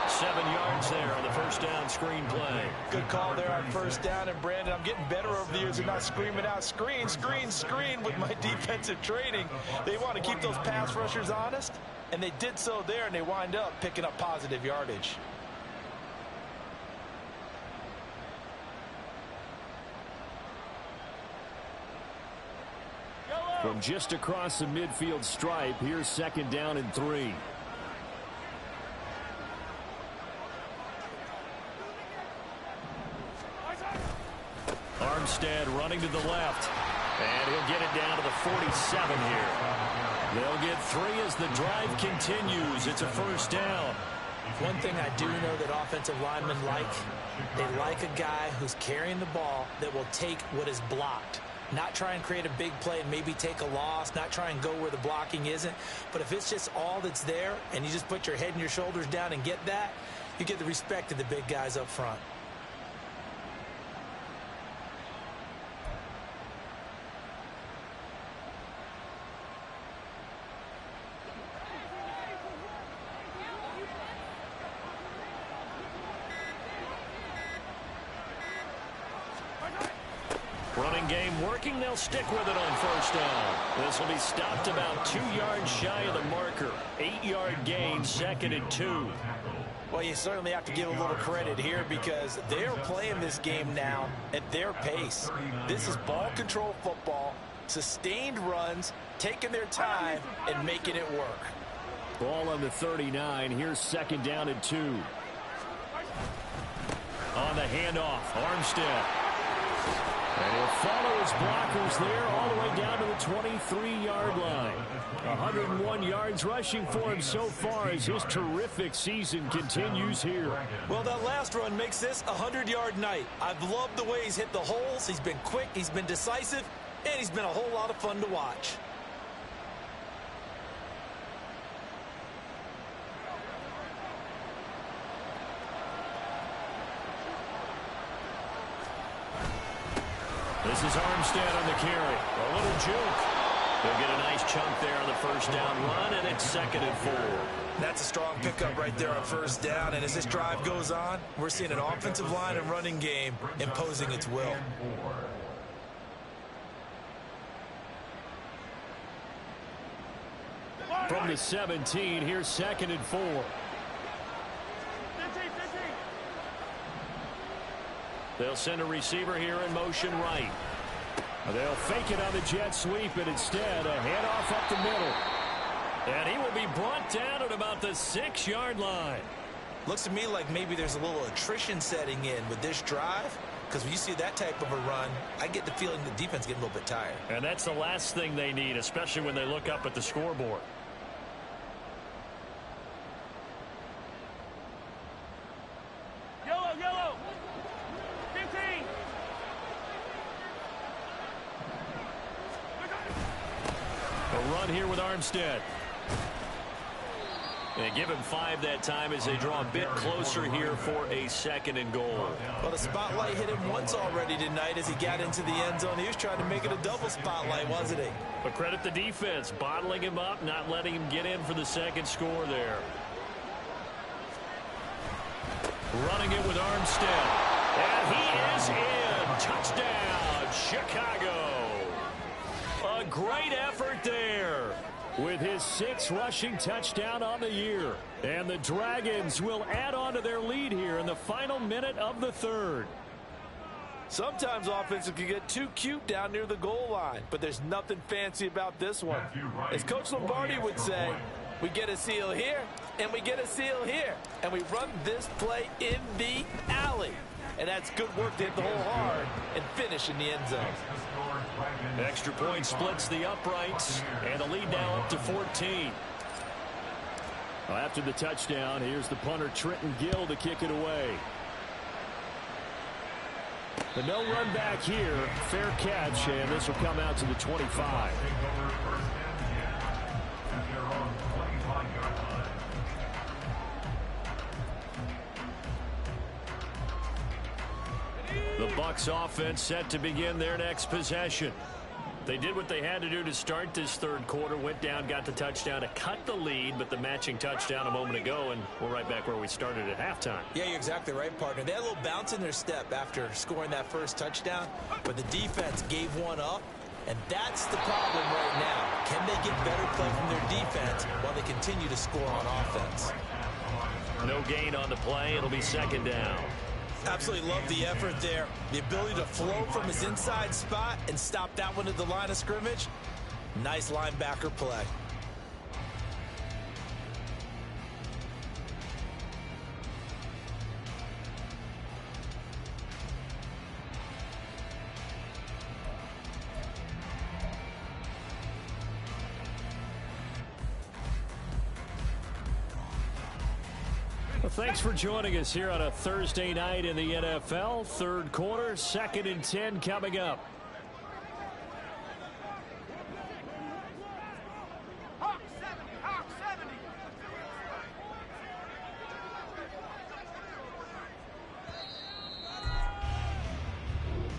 7 yards there on the first down screen play. Good call there on first down. And Brandon, I'm getting better over the years and not screaming out screen, screen, screen with my defensive training. They want to keep those pass rushers honest, and they did so there, and they wind up picking up positive yardage. From just across the midfield stripe, here's 2nd down and 3. Armstead running to the left, and he'll get it down to the 47 here. They'll get 3 as the drive continues. It's a 1st down. One thing I do know that offensive linemen like, they like a guy who's carrying the ball that will take what is blocked. Not try and create a big play and maybe take a loss, not try and go where the blocking isn't. But if it's just all that's there and you just put your head and your shoulders down and get that, you get the respect of the big guys up front. Running game working. They'll stick with it on 1st down. This will be stopped about 2 yards shy of the marker. 8-yard gain, 2nd and 2. Well, you certainly have to give a little credit here because they're playing this game now at their pace. This is ball control football, sustained runs, taking their time and making it work. Ball on the 39. Here's 2nd down and 2. On the handoff, Armstead. And he'll follow his blockers there all the way down to the 23-yard line. 101 yards rushing for him so far as his terrific season continues here. Well, that last run makes this a 100-yard night. I've loved the way he's hit the holes. He's been quick, he's been decisive, and he's been a whole lot of fun to watch. This is Armstead on the carry. A little juke. They'll get a nice chunk there on the first down run, and it's 2nd and 4. That's a strong pickup right there on first down, and as this drive goes on, we're seeing an offensive line and running game imposing its will. From the 17, here's 2nd and 4. 15. They'll send a receiver here in motion right. They'll fake it on the jet sweep, and instead a handoff up the middle. And he will be brought down at about the 6-yard line. Looks to me like maybe there's a little attrition setting in with this drive, because when you see that type of a run, I get the feeling the defense getting a little bit tired. And that's the last thing they need, especially when they look up at the scoreboard. Yellow, yellow. 15. A run here with Armstead. They give him 5 that time as they draw a bit closer here for a 2nd and goal. Well, the spotlight hit him once already tonight as he got into the end zone. He was trying to make it a double spotlight, wasn't he? But credit the defense, bottling him up, not letting him get in for the 2nd score there. Running it with Armstead. And he is in. Touchdown, Chicago. A great effort there. With his 6th rushing touchdown on the year. And the Dragons will add on to their lead here in the final minute of the 3rd. Sometimes offenses can get too cute down near the goal line, but there's nothing fancy about this one. As Coach Lombardi would say, we get a seal here, and we get a seal here, and we run this play in the alley. And that's good work to hit the hole hard and finish in the end zone. Extra point splits the uprights, and the lead now up to 14. Well, after the touchdown, here's the punter Trenton Gill to kick it away. The no run back here, fair catch, and this will come out to the 25. The Bucs offense set to begin their next possession. They did what they had to do to start this 3rd quarter, went down, got the touchdown to cut the lead, but the matching touchdown a moment ago, and we're right back where we started at halftime. Yeah, you're exactly right, partner. They had a little bounce in their step after scoring that first touchdown, but the defense gave one up, and that's the problem right now. Can they get better play from their defense while they continue to score on offense? No gain on the play. It'll be 2nd down. Absolutely love the effort there. The ability to flow from his inside spot and stop that one at the line of scrimmage. Nice linebacker play. Well, thanks for joining us here on a Thursday night in the NFL. 3rd quarter, 2nd and 10 coming up. Hawk 70, Hawk 70.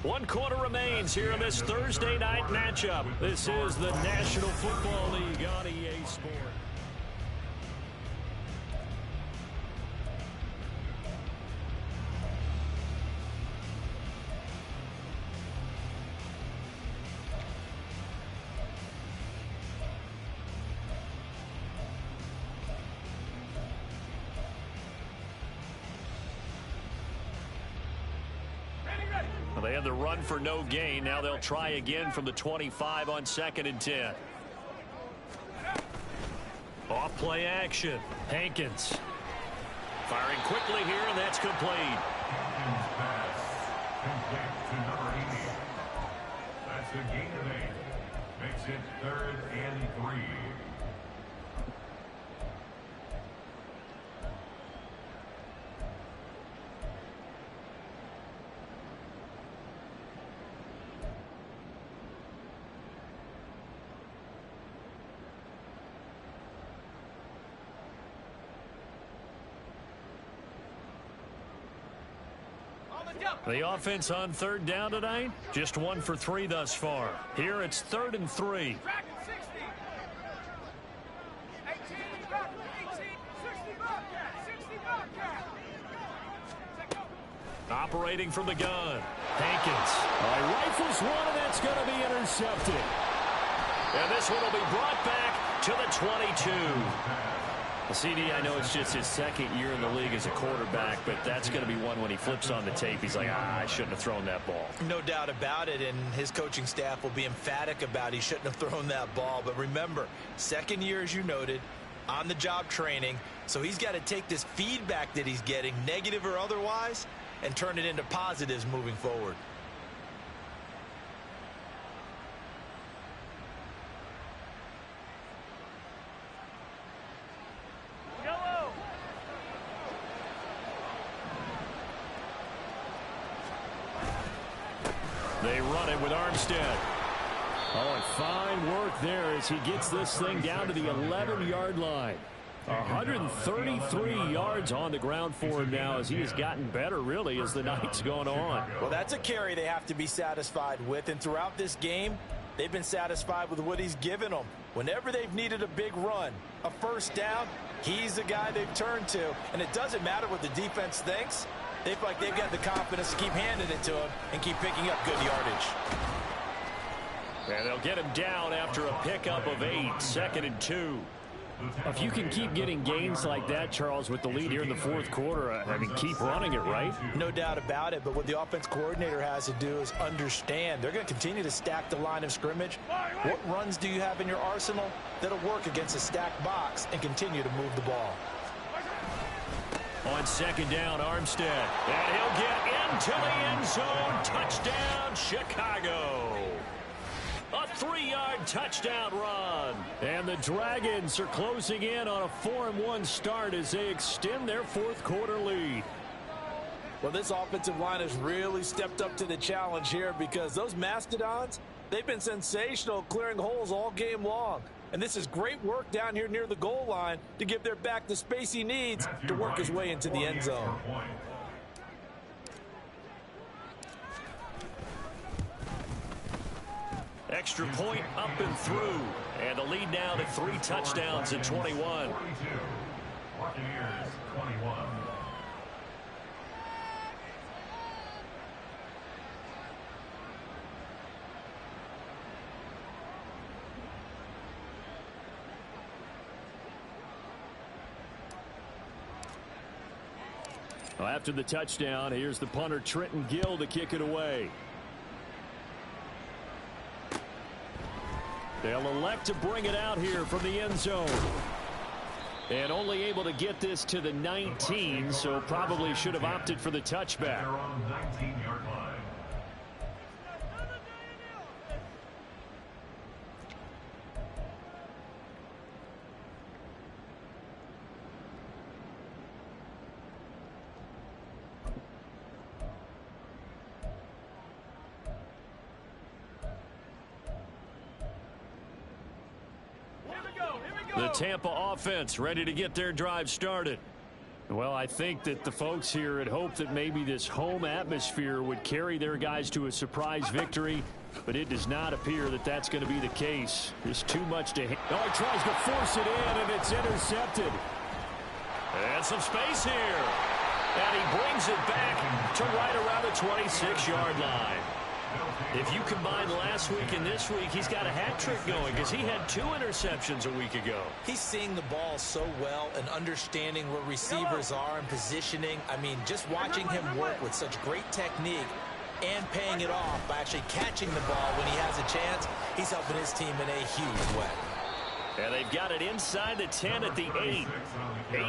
One quarter remains here in this Thursday night matchup. This is the National Football League on EA Sports. They had the run for no gain. Now they'll try again from the 25 on 2nd and 10. Off play action. Hankins firing quickly here, and that's complete. and 8. Makes it 3rd and 3. The offense on 3rd down tonight, just 1 for 3 thus far. Here it's 3rd and 3. Operating from the gun, Hankins. Rifles one, and that's going to be intercepted. And this one will be brought back to the 22. Well, CD, I know it's just his 2nd year in the league as a quarterback, but that's going to be one when he flips on the tape. He's like, I shouldn't have thrown that ball. No doubt about it, and his coaching staff will be emphatic about he shouldn't have thrown that ball. But remember, 2nd year, as you noted, on-the-job training, so he's got to take this feedback that he's getting, negative or otherwise, and turn it into positives moving forward. They run it with Armstead. Oh, and fine work there as he gets this thing down to the 11-yard line. 133 yards on the ground for him now as he has gotten better, really, as the night's gone on. Well, that's a carry they have to be satisfied with, and throughout this game, they've been satisfied with what he's given them. Whenever they've needed a big run, a 1st down, he's the guy they've turned to, and it doesn't matter what the defense thinks. They feel like they've got the confidence to keep handing it to him and keep picking up good yardage. And they'll get him down after a pickup of 8, 2nd and 2. If you can keep getting gains like that, Charles, with the lead here in the 4th quarter, I mean, keep running it, right? No doubt about it, but what the offense coordinator has to do is understand they're going to continue to stack the line of scrimmage. What runs do you have in your arsenal that'll work against a stacked box and continue to move the ball? On 2nd down, Armstead. And he'll get into the end zone. Touchdown, Chicago. A 3-yard touchdown run. And the Dragons are closing in on a 4-1 start as they extend their 4th quarter lead. Well, this offensive line has really stepped up to the challenge here because those Mastodons, they've been sensational clearing holes all game long. And this is great work down here near the goal line to give their back the space he needs to work his way into the end zone. Extra point up and through. And the lead now to 3 touchdowns at 21. 42. Buccaneers 21. Well, after the touchdown, here's the punter, Trenton Gill, to kick it away. They'll elect to bring it out here from the end zone. And only able to get this to the 19, so probably should have opted for the touchback. They're on the 19-yard line. The Tampa offense ready to get their drive started. Well, I think that the folks here had hoped that maybe this home atmosphere would carry their guys to a surprise victory, but it does not appear that that's going to be the case. There's too much to... Oh, he tries to force it in, and it's intercepted. And some space here. And he brings it back to right around the 26-yard line. If you combine last week and this week, he's got a hat trick going because he had 2 interceptions a week ago. He's seeing the ball so well and understanding where receivers are and positioning. I mean, just watching him work with such great technique and paying it off by actually catching the ball when he has a chance, he's helping his team in a huge way. And they've got it inside the 10 at the 8.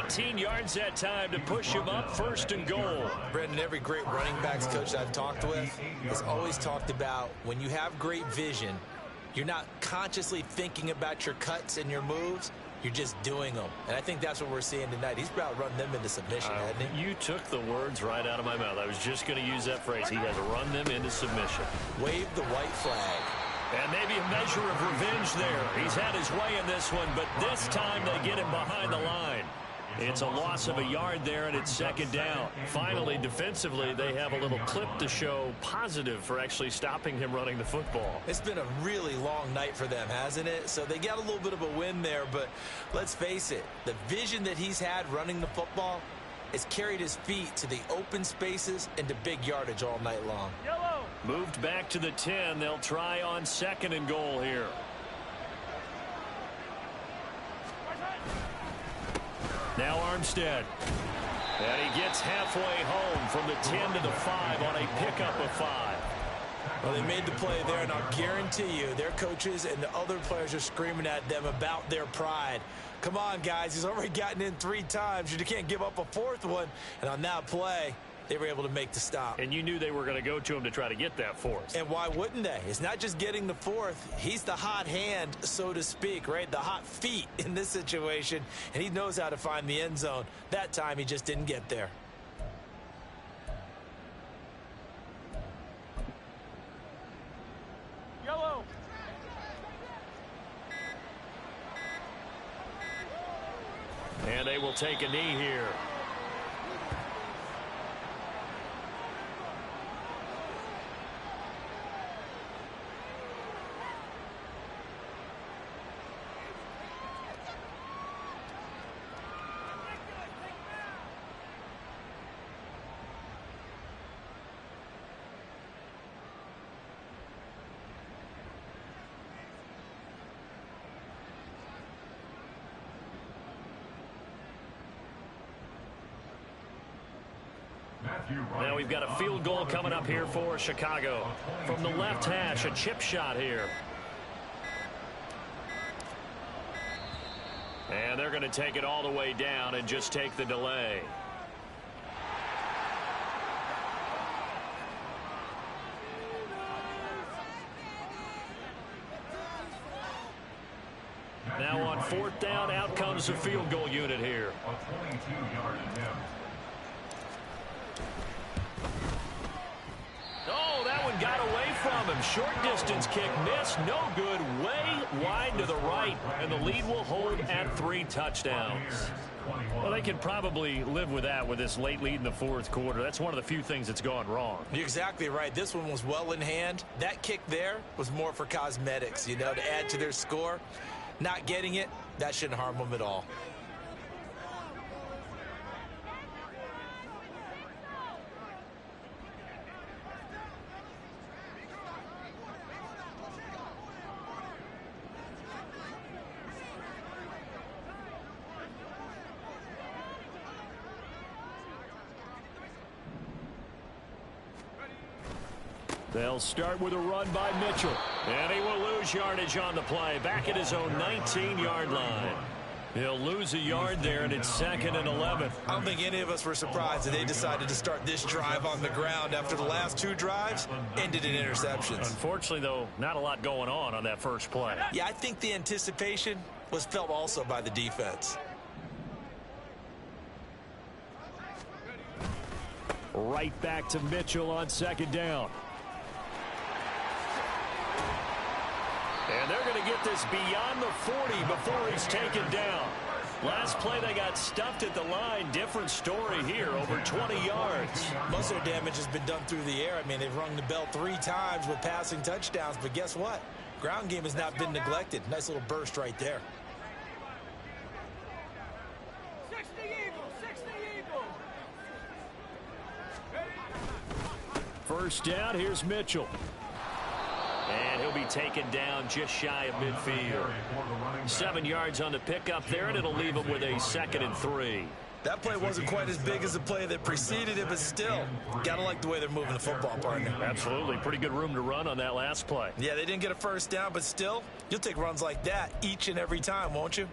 18 yards that time to push him up, 1st and goal. Brendan, every great running backs coach I've talked with has always talked about when you have great vision, You're not consciously thinking about your cuts and your moves. You're just doing them. And I think that's what we're seeing tonight. He's about running them into submission, hasn't he? You took the words right out of my mouth. I was just going to use that phrase. He has run them into submission. Wave the white flag. And maybe a measure of revenge there. He's had his way in this one, but this time they get him behind the line. It's a loss of a yard there, and it's second down. Finally, defensively, they have a little clip to show positive for actually stopping him running the football. It's been a really long night for them, hasn't it? So they got a little bit of a win there, but let's face it, the vision that he's had running the football has carried his feet to the open spaces and to big yardage all night long. Yellow. Moved back to the 10. They'll try on 2nd and goal here. Now Armstead. And he gets halfway home from the 10 to the 5 on a pickup of 5. Well, they made the play there, and I'll guarantee you their coaches and the other players are screaming at them about their pride. Come on, guys. He's already gotten in 3 times. You can't give up a 4th one. And on that play, they were able to make the stop. And you knew they were going to go to him to try to get that 4th. And why wouldn't they? It's not just getting the 4th. He's the hot hand, so to speak, right? The hot feet in this situation. And he knows how to find the end zone. That time, he just didn't get there. Yellow. And they will take a knee here. Now we've got a field goal coming up here for Chicago. From the left hash, a chip shot here. And they're going to take it all the way down and just take the delay. Now on 4th down, out comes the field goal unit here. A 22-yard attempt. Oh, that one got away from him. Short distance kick missed. No good. Way wide to the right. And the lead will hold at 3 touchdowns. Well, they can probably live with that with this late lead in the 4th quarter. That's one of the few things that's gone wrong. You're exactly right. This one was well in hand. That kick there was more for cosmetics, you know, to add to their score. Not getting it, that shouldn't harm them at all. They'll start with a run by Mitchell. And he will lose yardage on the play. Back at his own 19-yard line. He'll lose a yard there, and it's 2nd and 11. I don't think any of us were surprised that they decided to start this drive on the ground after the last 2 drives ended in interceptions. Unfortunately, though, not a lot going on that first play. Yeah, I think the anticipation was felt also by the defense. Right back to Mitchell on 2nd down. And they're going to get this beyond the 40 before he's taken down. Last play, they got stuffed at the line. Different story here, over 20 yards. Most of their damage has been done through the air. I mean, they've rung the bell 3 times with passing touchdowns. But guess what? Ground game has not been neglected. Nice little burst right there. 60 Eagles. 60 Eagles. First down, here's Mitchell. And he'll be taken down just shy of midfield. 7 yards on the pickup there, and it'll leave him with a 2nd and 3. That play wasn't quite as big as the play that preceded it, but still, got to like the way they're moving the football, partner. Absolutely. Pretty good room to run on that last play. Yeah, they didn't get a first down, but still, you'll take runs like that each and every time, won't you?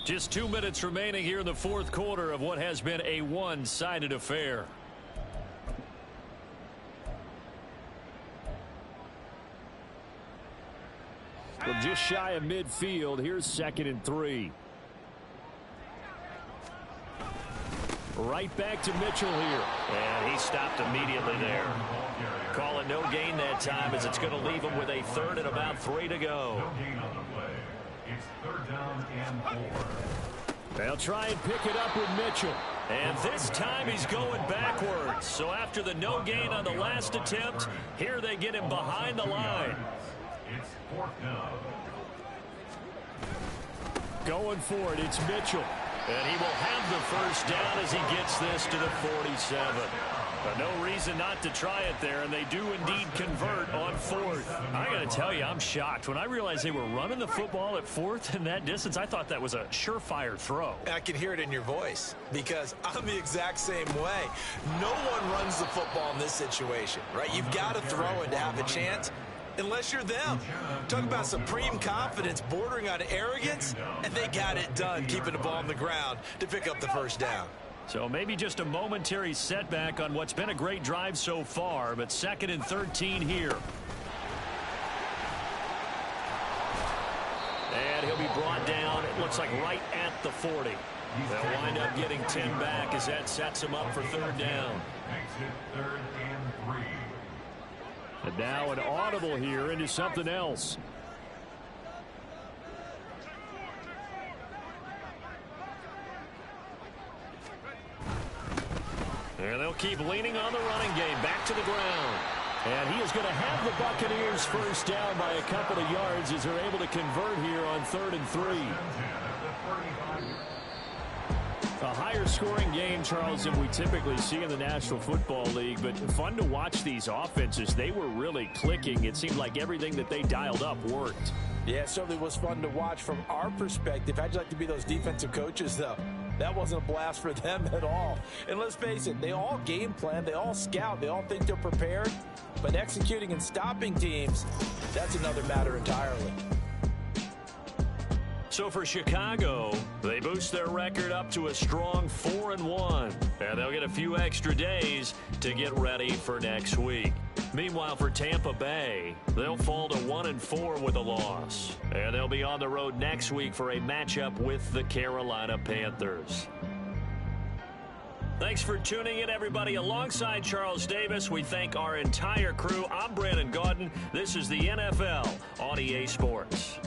Just 2 minutes remaining here in the fourth quarter of what has been a one-sided affair. From just shy of midfield, here's 2nd and 3. Right back to Mitchell here. And he stopped immediately there. Call it no gain that time as it's going to leave him with a 3rd and about 3 to go. No gain on the play. It's 3rd down and 4. They'll try and pick it up with Mitchell. And this time he's going backwards. So after the no gain on the last attempt, here they get him behind the line. It's 4th down. Going for it, it's Mitchell. And he will have the first down as he gets this to the 47. But no reason not to try it there, and they do indeed convert on 4th. I got to tell you, I'm shocked. When I realized they were running the football at 4th in that distance, I thought that was a surefire throw. I can hear it in your voice because I'm the exact same way. No one runs the football in this situation, right? You've got to throw it to have a chance. Unless you're them. Talk about supreme confidence bordering on arrogance, and they got it done keeping the ball on the ground to pick up the first down. So maybe just a momentary setback on what's been a great drive so far, but 2nd and 13 here. And he'll be brought down, it looks like right at the 40. They'll wind up getting 10 back as that sets him up for 3rd down. Makes it 3rd and 3. And now an audible here into something else. And they'll keep leaning on the running game. Back to the ground. And he is going to have the Buccaneers first down by a couple of yards as they're able to convert here on 3rd and 3. A higher scoring game, Charles, than we typically see in the National Football League, but fun to watch these offenses. They were really clicking. It seemed like everything that they dialed up worked. Yeah, it certainly was fun to watch from our perspective. How'd you like to be those defensive coaches, though? That wasn't a blast for them at all. And let's face it, they all game plan, they all scout, they all think they're prepared. But executing and stopping teams, that's another matter entirely. So for Chicago, they boost their record up to a strong 4-1. And they'll get a few extra days to get ready for next week. Meanwhile, for Tampa Bay, they'll fall to 1-4 with a loss. And they'll be on the road next week for a matchup with the Carolina Panthers. Thanks for tuning in, everybody. Alongside Charles Davis, we thank our entire crew. I'm Brandon Gaudin. This is the NFL on EA Sports.